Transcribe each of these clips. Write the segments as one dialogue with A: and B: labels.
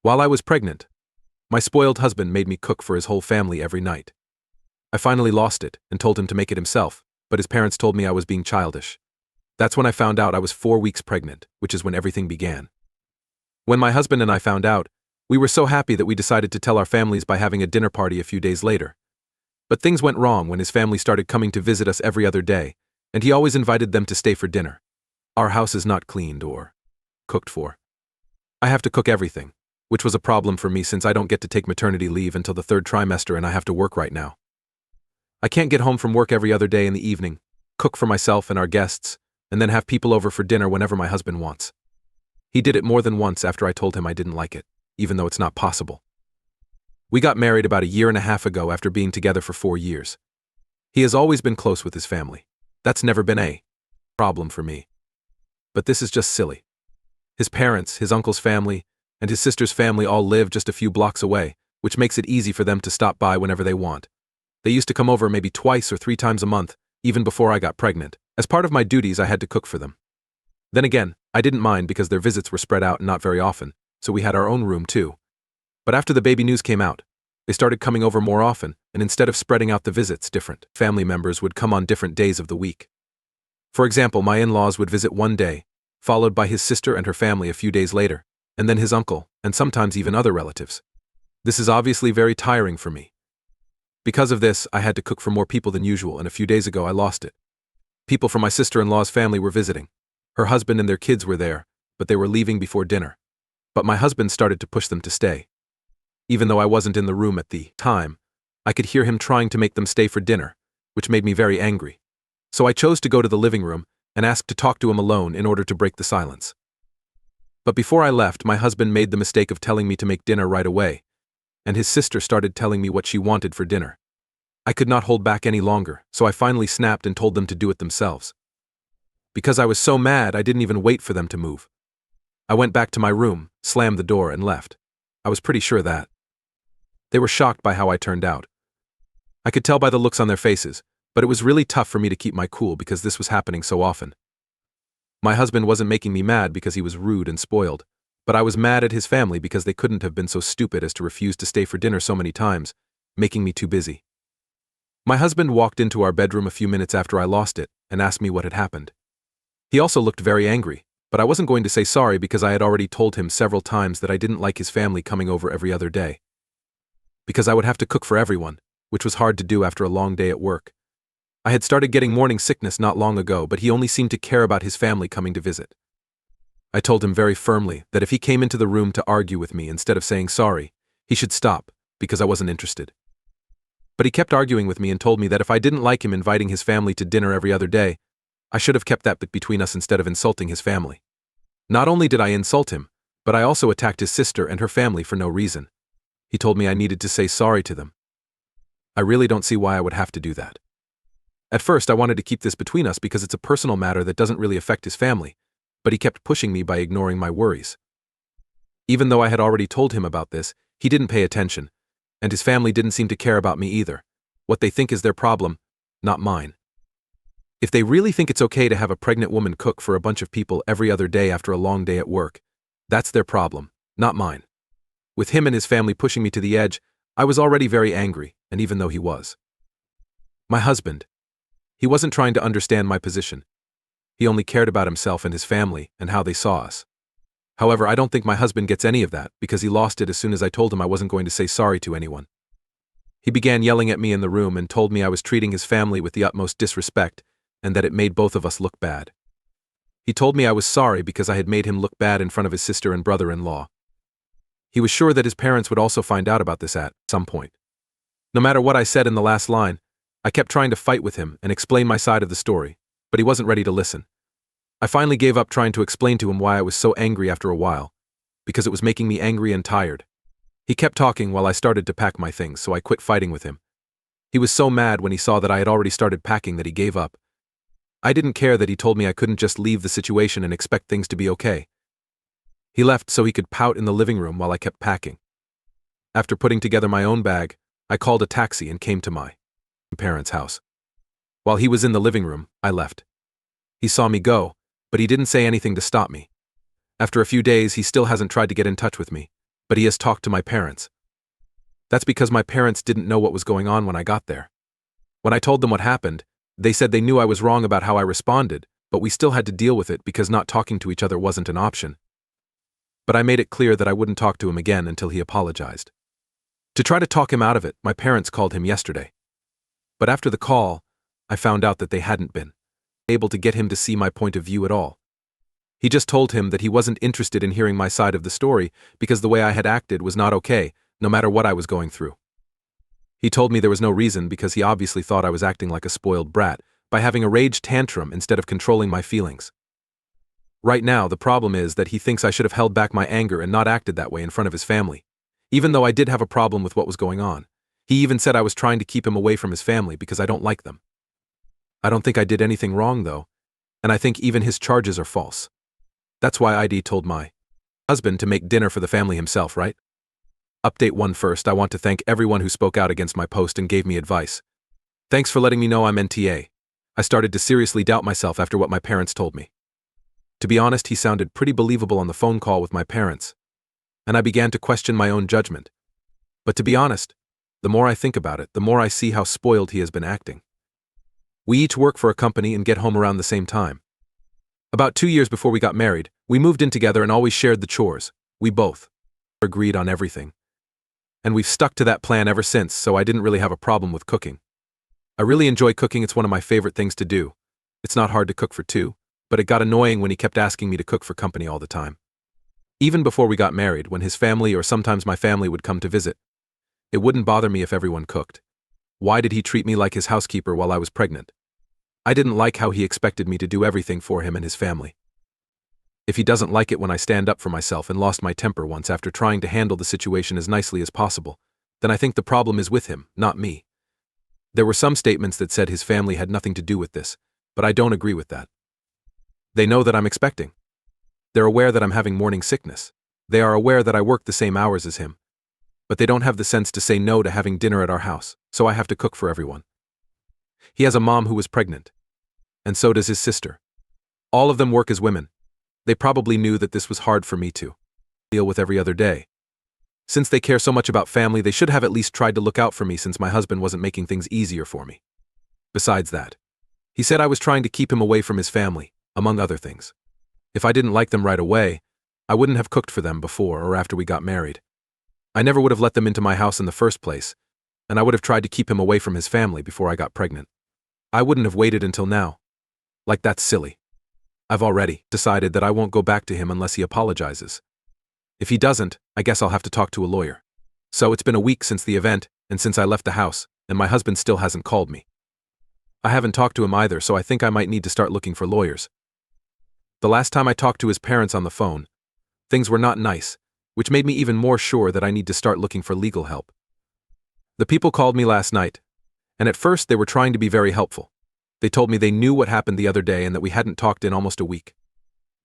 A: While I was pregnant, my spoiled husband made me cook for his whole family every night. I finally lost it and told him to make it himself, but his parents told me I was being childish. That's when I found out I was 4 weeks pregnant, which is when everything began. When my husband and I found out, we were so happy that we decided to tell our families by having a dinner party a few days later. But things went wrong when his family started coming to visit us every other day, and he always invited them to stay for dinner. Our house is not cleaned or cooked for. I have to cook everything, which was a problem for me since I don't get to take maternity leave until the 3rd trimester and I have to work right now. I can't get home from work every other day in the evening, cook for myself and our guests, and then have people over for dinner whenever my husband wants. He did it more than once after I told him I didn't like it, even though it's not possible. We got married about 1.5 years ago after being together for 4 years. He has always been close with his family. That's never been a problem for me. But this is just silly. His parents, his uncle's family, and his sister's family all live just a few blocks away, which makes it easy for them to stop by whenever they want. They used to come over maybe 2 or 3 times a month, even before I got pregnant. As part of my duties, I had to cook for them. Then again, I didn't mind because their visits were spread out and not very often, so we had our own room too. But after the baby news came out, they started coming over more often, and instead of spreading out the visits, different family members would come on different days of the week. For example, my in-laws would visit one day, followed by his sister and her family a few days later, and then his uncle, and sometimes even other relatives. This is obviously very tiring for me. Because of this, I had to cook for more people than usual, and a few days ago I lost it. People from my sister-in-law's family were visiting. Her husband and their kids were there, but they were leaving before dinner. But my husband started to push them to stay. Even though I wasn't in the room at the time, I could hear him trying to make them stay for dinner, which made me very angry. So I chose to go to the living room and asked to talk to him alone in order to break the silence. But before I left, my husband made the mistake of telling me to make dinner right away, and his sister started telling me what she wanted for dinner. I could not hold back any longer, so I finally snapped and told them to do it themselves. Because I was so mad, I didn't even wait for them to move. I went back to my room, slammed the door, and left. I was pretty sure that. They were shocked by how I turned out. I could tell by the looks on their faces, but it was really tough for me to keep my cool because this was happening so often. My husband wasn't making me mad because he was rude and spoiled, but I was mad at his family because they couldn't have been so stupid as to refuse to stay for dinner so many times, making me too busy. My husband walked into our bedroom a few minutes after I lost it and asked me what had happened. He also looked very angry, but I wasn't going to say sorry because I had already told him several times that I didn't like his family coming over every other day. Because I would have to cook for everyone, which was hard to do after a long day at work. I had started getting morning sickness not long ago, but he only seemed to care about his family coming to visit. I told him very firmly that if he came into the room to argue with me instead of saying sorry, he should stop, because I wasn't interested. But he kept arguing with me and told me that if I didn't like him inviting his family to dinner every other day, I should have kept that bit between us instead of insulting his family. Not only did I insult him, but I also attacked his sister and her family for no reason. He told me I needed to say sorry to them. I really don't see why I would have to do that. At first, I wanted to keep this between us because it's a personal matter that doesn't really affect his family, but he kept pushing me by ignoring my worries. Even though I had already told him about this, he didn't pay attention, and his family didn't seem to care about me either. What they think is their problem, not mine. If they really think it's okay to have a pregnant woman cook for a bunch of people every other day after a long day at work, that's their problem, not mine. With him and his family pushing me to the edge, I was already very angry, and even though he was. My husband. He wasn't trying to understand my position. He only cared about himself and his family and how they saw us. However, I don't think my husband gets any of that because he lost it as soon as I told him I wasn't going to say sorry to anyone. He began yelling at me in the room and told me I was treating his family with the utmost disrespect and that it made both of us look bad. He told me I was sorry because I had made him look bad in front of his sister and brother-in-law. He was sure that his parents would also find out about this at some point. No matter what I said in the last line, I kept trying to fight with him and explain my side of the story, but he wasn't ready to listen. I finally gave up trying to explain to him why I was so angry after a while, because it was making me angry and tired. He kept talking while I started to pack my things, so I quit fighting with him. He was so mad when he saw that I had already started packing that he gave up. I didn't care that he told me I couldn't just leave the situation and expect things to be okay. He left so he could pout in the living room while I kept packing. After putting together my own bag, I called a taxi and came to my parents' house. While he was in the living room, I left. He saw me go, but he didn't say anything to stop me. After a few days, he still hasn't tried to get in touch with me, But he has talked to my parents. That's because my parents didn't know what was going on when I got there. When I told them what happened, they said they knew I was wrong about how I responded, but we still had to deal with it because not talking to each other wasn't an option. But I made it clear that I wouldn't talk to him again until he apologized. To try to talk him out of it, my parents called him yesterday. But after the call, I found out that they hadn't been able to get him to see my point of view at all. He just told him that he wasn't interested in hearing my side of the story because the way I had acted was not okay, no matter what I was going through. He told me there was no reason because he obviously thought I was acting like a spoiled brat by having a rage tantrum instead of controlling my feelings. Right now, the problem is that he thinks I should have held back my anger and not acted that way in front of his family. Even though I did have a problem with what was going on, he even said I was trying to keep him away from his family because I don't like them. I don't think I did anything wrong, though, and I think even his charges are false. That's why ID told my husband to make dinner for the family himself, right? Update 1 first, I want to thank everyone who spoke out against my post and gave me advice. Thanks for letting me know I'm NTA. I started to seriously doubt myself after what my parents told me. To be honest, he sounded pretty believable on the phone call with my parents, and I began to question my own judgment. But to be honest, the more I think about it, the more I see how spoiled he has been acting. We each work for a company and get home around the same time. About 2 years before we got married, we moved in together and always shared the chores. We both agreed on everything. And we've stuck to that plan ever since, so I didn't really have a problem with cooking. I really enjoy cooking, it's one of my favorite things to do. It's not hard to cook for two, but it got annoying when he kept asking me to cook for company all the time. Even before we got married, when his family or sometimes my family would come to visit, it wouldn't bother me if everyone cooked. Why did he treat me like his housekeeper while I was pregnant? I didn't like how he expected me to do everything for him and his family. If he doesn't like it when I stand up for myself and lost my temper once after trying to handle the situation as nicely as possible, then I think the problem is with him, not me. There were some statements that said his family had nothing to do with this, but I don't agree with that. They know that I'm expecting. They're aware that I'm having morning sickness. They are aware that I work the same hours as him. But they don't have the sense to say no to having dinner at our house, so I have to cook for everyone. He has a mom who was pregnant. And so does his sister. All of them work as women. They probably knew that this was hard for me to deal with every other day. Since they care so much about family, they should have at least tried to look out for me since my husband wasn't making things easier for me. Besides that, he said I was trying to keep him away from his family, among other things. If I didn't like them right away, I wouldn't have cooked for them before or after we got married. I never would have let them into my house in the first place, and I would have tried to keep him away from his family before I got pregnant. I wouldn't have waited until now. Like, that's silly. I've already decided that I won't go back to him unless he apologizes. If he doesn't, I guess I'll have to talk to a lawyer. So it's been a week since the event and since I left the house, and my husband still hasn't called me. I haven't talked to him either, so I think I might need to start looking for lawyers. The last time I talked to his parents on the phone, things were not nice, which made me even more sure that I need to start looking for legal help. The people called me last night, and at first they were trying to be very helpful. They told me they knew what happened the other day and that we hadn't talked in almost a week.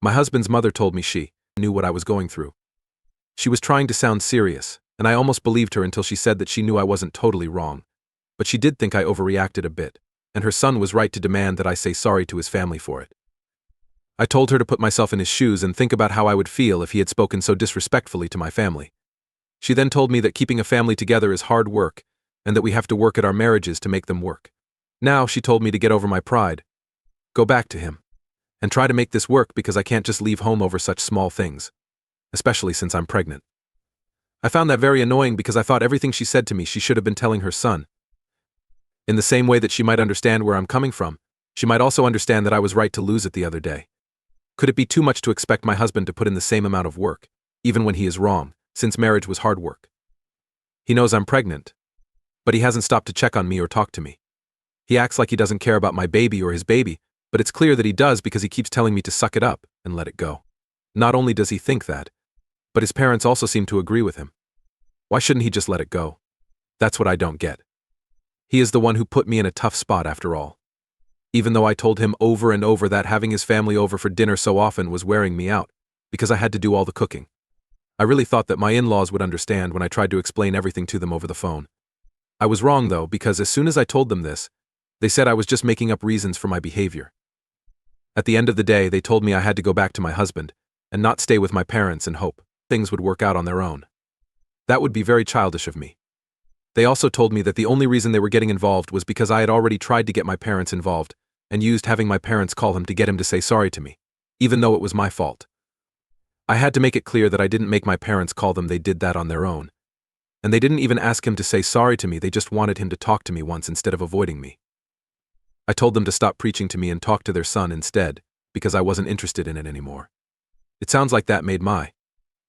A: My husband's mother told me she knew what I was going through. She was trying to sound serious, and I almost believed her until she said that she knew I wasn't totally wrong. But she did think I overreacted a bit, and her son was right to demand that I say sorry to his family for it. I told her to put myself in his shoes and think about how I would feel if he had spoken so disrespectfully to my family. She then told me that keeping a family together is hard work, and that we have to work at our marriages to make them work. Now she told me to get over my pride, go back to him, and try to make this work because I can't just leave home over such small things, especially since I'm pregnant. I found that very annoying because I thought everything she said to me she should have been telling her son. In the same way that she might understand where I'm coming from, she might also understand that I was right to lose it the other day. Could it be too much to expect my husband to put in the same amount of work, even when he is wrong, since marriage was hard work? He knows I'm pregnant, but he hasn't stopped to check on me or talk to me. He acts like he doesn't care about my baby or his baby, but it's clear that he does because he keeps telling me to suck it up and let it go. Not only does he think that, but his parents also seem to agree with him. Why shouldn't he just let it go? That's what I don't get. He is the one who put me in a tough spot after all. Even though I told him over and over that having his family over for dinner so often was wearing me out, because I had to do all the cooking. I really thought that my in-laws would understand when I tried to explain everything to them over the phone. I was wrong though, because as soon as I told them this, they said I was just making up reasons for my behavior. At the end of the day, they told me I had to go back to my husband and not stay with my parents and hope things would work out on their own. That would be very childish of me. They also told me that the only reason they were getting involved was because I had already tried to get my parents involved and used having my parents call him to get him to say sorry to me, even though it was my fault. I had to make it clear that I didn't make my parents call them, they did that on their own. And they didn't even ask him to say sorry to me, they just wanted him to talk to me once instead of avoiding me. I told them to stop preaching to me and talk to their son instead, because I wasn't interested in it anymore. It sounds like that made my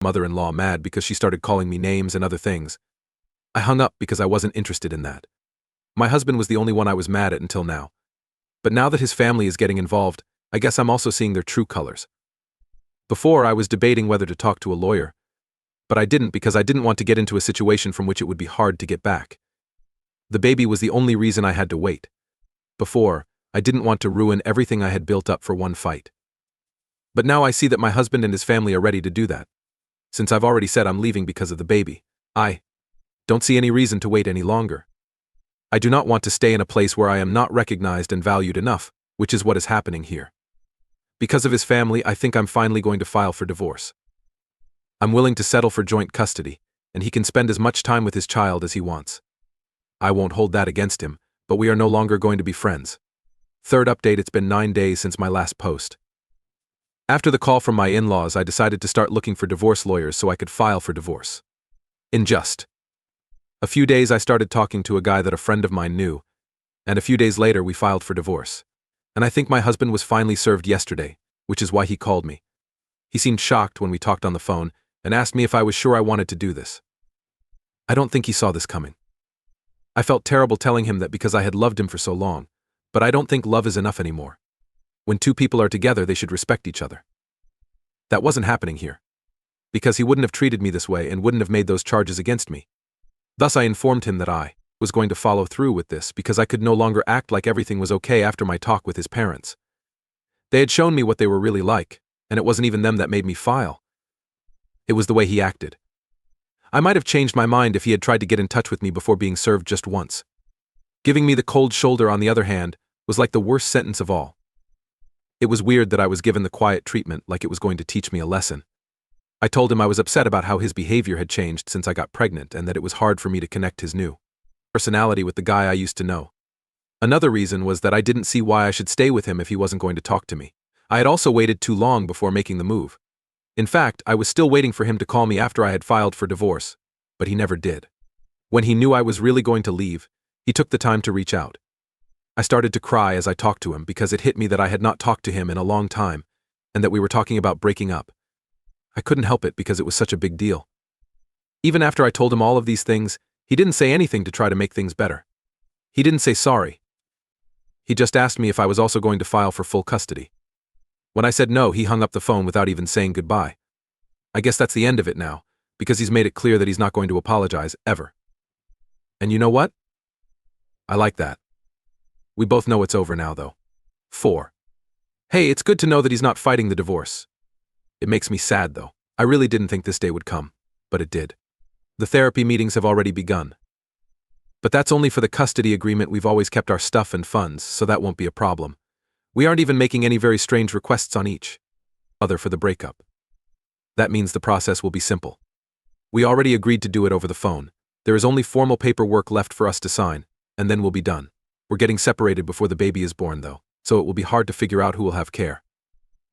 A: mother-in-law mad because she started calling me names and other things. I hung up because I wasn't interested in that. My husband was the only one I was mad at until now. But now that his family is getting involved, I guess I'm also seeing their true colors. Before, I was debating whether to talk to a lawyer, but I didn't because I didn't want to get into a situation from which it would be hard to get back. The baby was the only reason I had to wait. Before, I didn't want to ruin everything I had built up for one fight. But now I see that my husband and his family are ready to do that. Since I've already said I'm leaving because of the baby, I don't see any reason to wait any longer. I do not want to stay in a place where I am not recognized and valued enough, which is what is happening here. Because of his family, I think I'm finally going to file for divorce. I'm willing to settle for joint custody, and he can spend as much time with his child as he wants. I won't hold that against him, but we are no longer going to be friends. Third update: it's been 9 days since my last post. After the call from my in-laws, I decided to start looking for divorce lawyers so I could file for divorce. In just a few days, I started talking to a guy that a friend of mine knew, and a few days later we filed for divorce. And I think my husband was finally served yesterday, which is why he called me. He seemed shocked when we talked on the phone and asked me if I was sure I wanted to do this. I don't think he saw this coming. I felt terrible telling him that because I had loved him for so long, but I don't think love is enough anymore. When two people are together, they should respect each other. That wasn't happening here, because he wouldn't have treated me this way and wouldn't have made those charges against me. Thus I informed him that I was going to follow through with this because I could no longer act like everything was okay after my talk with his parents. They had shown me what they were really like, and it wasn't even them that made me file. It was the way he acted. I might have changed my mind if he had tried to get in touch with me before being served just once. Giving me the cold shoulder, on the other hand, was like the worst sentence of all. It was weird that I was given the quiet treatment, like it was going to teach me a lesson. I told him I was upset about how his behavior had changed since I got pregnant and that it was hard for me to connect his new personality with the guy I used to know. Another reason was that I didn't see why I should stay with him if he wasn't going to talk to me. I had also waited too long before making the move. In fact, I was still waiting for him to call me after I had filed for divorce, but he never did. When he knew I was really going to leave, he took the time to reach out. I started to cry as I talked to him because it hit me that I had not talked to him in a long time and that we were talking about breaking up. I couldn't help it because it was such a big deal. Even after I told him all of these things, he didn't say anything to try to make things better. He didn't say sorry. He just asked me if I was also going to file for full custody. When I said no, he hung up the phone without even saying goodbye. I guess that's the end of it now, because he's made it clear that he's not going to apologize, ever. And you know what? I like that. We both know it's over now, though. 4. Hey, it's good to know that he's not fighting the divorce. It makes me sad, though. I really didn't think this day would come, but it did. The therapy meetings have already begun. But that's only for the custody agreement. We've always kept our stuff and funds, so that won't be a problem. We aren't even making any very strange requests on each other for the breakup. That means the process will be simple. We already agreed to do it over the phone. There is only formal paperwork left for us to sign, and then we'll be done. We're getting separated before the baby is born, though, so it will be hard to figure out who will have care.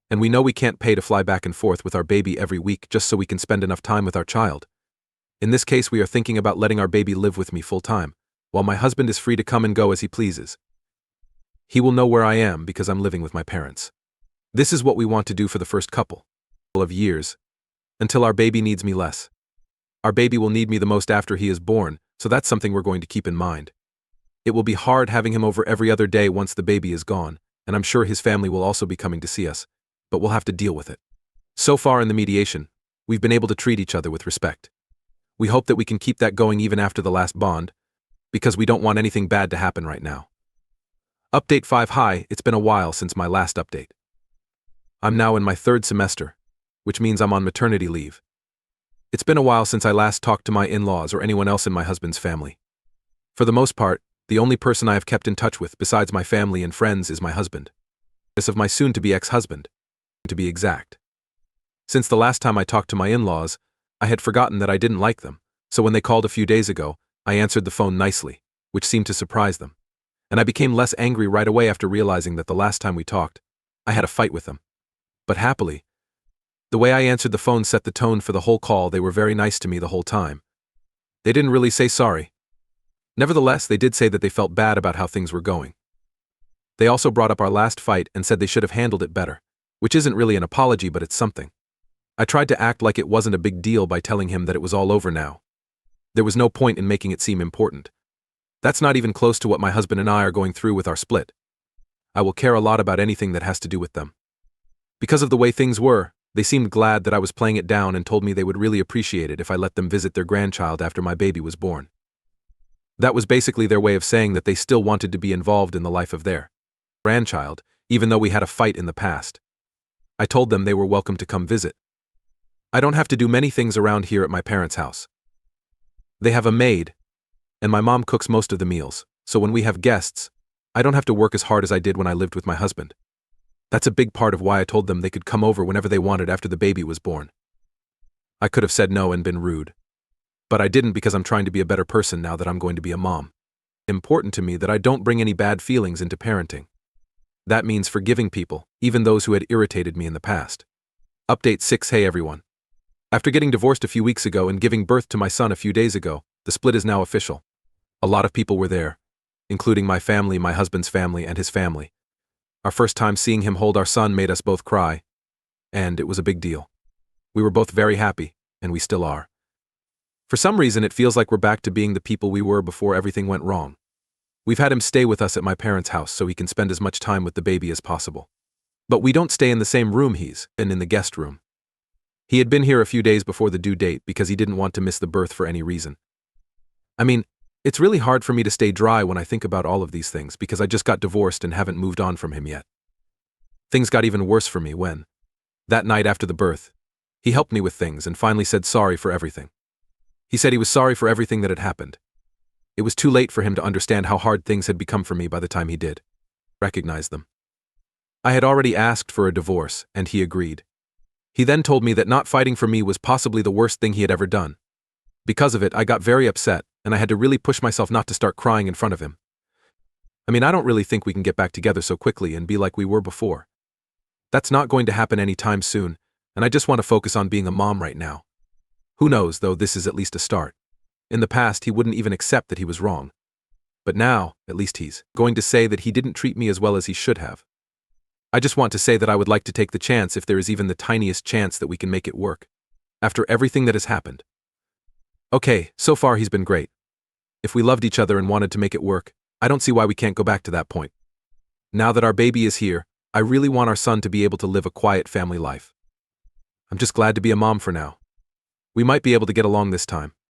A: And we know we can't pay to fly back and forth with our baby every week just so we can spend enough time with our child. In this case, we are thinking about letting our baby live with me full-time, while my husband is free to come and go as he pleases. He will know where I am because I'm living with my parents. This is what we want to do for the first couple of years, until our baby needs me less. Our baby will need me the most after he is born, so that's something we're going to keep in mind. It will be hard having him over every other day once the baby is gone, and I'm sure his family will also be coming to see us, but we'll have to deal with it. So far in the mediation, we've been able to treat each other with respect. We hope that we can keep that going even after the last bond, because we don't want anything bad to happen right now. Update 5. Hi, it's been a while since my last update. I'm now in my 3rd semester, which means I'm on maternity leave. It's been a while since I last talked to my in-laws or anyone else in my husband's family. For the most part, the only person I have kept in touch with besides my family and friends is my husband. This of my soon-to-be ex-husband, to be exact. Since the last time I talked to my in-laws, I had forgotten that I didn't like them, So when they called a few days ago, I answered the phone nicely, which seemed to surprise them. And I became less angry right away after realizing that the last time we talked, I had a fight with them. But happily, the way I answered the phone set the tone for the whole call. They were very nice to me the whole time. They didn't really say sorry. Nevertheless, they did say that they felt bad about how things were going. They also brought up our last fight and said they should have handled it better, which isn't really an apology, but it's something. I tried to act like it wasn't a big deal by telling him that it was all over now. There was no point in making it seem important. That's not even close to what my husband and I are going through with our split. I will care a lot about anything that has to do with them. Because of the way things were, they seemed glad that I was playing it down and told me they would really appreciate it if I let them visit their grandchild after my baby was born. That was basically their way of saying that they still wanted to be involved in the life of their grandchild, even though we had a fight in the past. I told them they were welcome to come visit. I don't have to do many things around here at my parents' house. They have a maid, and my mom cooks most of the meals, so when we have guests, I don't have to work as hard as I did when I lived with my husband. That's a big part of why I told them they could come over whenever they wanted after the baby was born. I could have said no and been rude. But I didn't because I'm trying to be a better person now that I'm going to be a mom. Important to me that I don't bring any bad feelings into parenting. That means forgiving people, even those who had irritated me in the past. Update 6. Hey everyone. After getting divorced a few weeks ago and giving birth to my son a few days ago, the split is now official. A lot of people were there, including my family, my husband's family, and his family. Our first time seeing him hold our son made us both cry, and it was a big deal. We were both very happy, and we still are. For some reason, it feels like we're back to being the people we were before everything went wrong. We've had him stay with us at my parents' house so he can spend as much time with the baby as possible. But we don't stay in the same room. He's in the guest room. He had been here a few days before the due date because he didn't want to miss the birth for any reason. I mean, it's really hard for me to stay dry when I think about all of these things because I just got divorced and haven't moved on from him yet. Things got even worse for me when, that night after the birth, he helped me with things and finally said sorry for everything. He said he was sorry for everything that had happened. It was too late for him to understand how hard things had become for me by the time he did recognize them. I had already asked for a divorce, and he agreed. He then told me that not fighting for me was possibly the worst thing he had ever done. Because of it, I got very upset, and I had to really push myself not to start crying in front of him. I mean, I don't really think we can get back together so quickly and be like we were before. That's not going to happen anytime soon, and I just want to focus on being a mom right now. Who knows, though, this is at least a start. In the past, he wouldn't even accept that he was wrong. But now, at least he's going to say that he didn't treat me as well as he should have. I just want to say that I would like to take the chance if there is even the tiniest chance that we can make it work. After everything that has happened. Okay, so far he's been great. If we loved each other and wanted to make it work, I don't see why we can't go back to that point. Now that our baby is here, I really want our son to be able to live a quiet family life. I'm just glad to be a mom for now. We might be able to get along this time.